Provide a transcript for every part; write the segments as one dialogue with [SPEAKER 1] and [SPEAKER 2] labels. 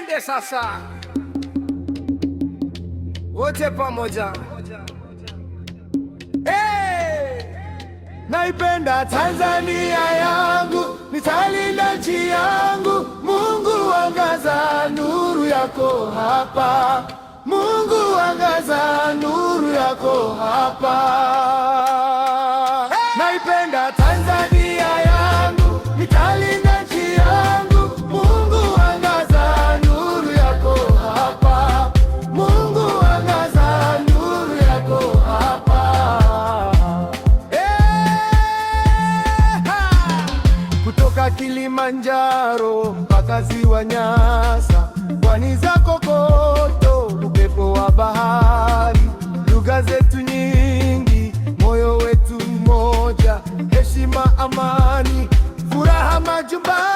[SPEAKER 1] Twende sasa wote pamoja. Hey! Naipenda Tanzania yangu, nitalinda nchi yangu. Mungu angaza nuru yako hapa, Mungu angaza nuru yako hapa. Hey! Naipenda Tanzania yangu, nitalinda nchi yangu. Mungu angaza nuru yako hapa, Mungu angaza nuru yako hapa. Kutoka Kilimanjaro mpaka Ziwa Nyasa, pwani za kokoto, upepo wa bahari, lugha zetu nyingi, moyo wetu mmoja, heshima, amani, furaha majumbani.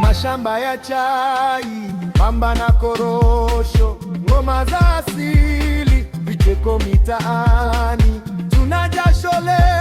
[SPEAKER 1] Mashamba ya chai, pamba na korosho, ngoma za asili, vicheko mitaani, tuna jasho leo.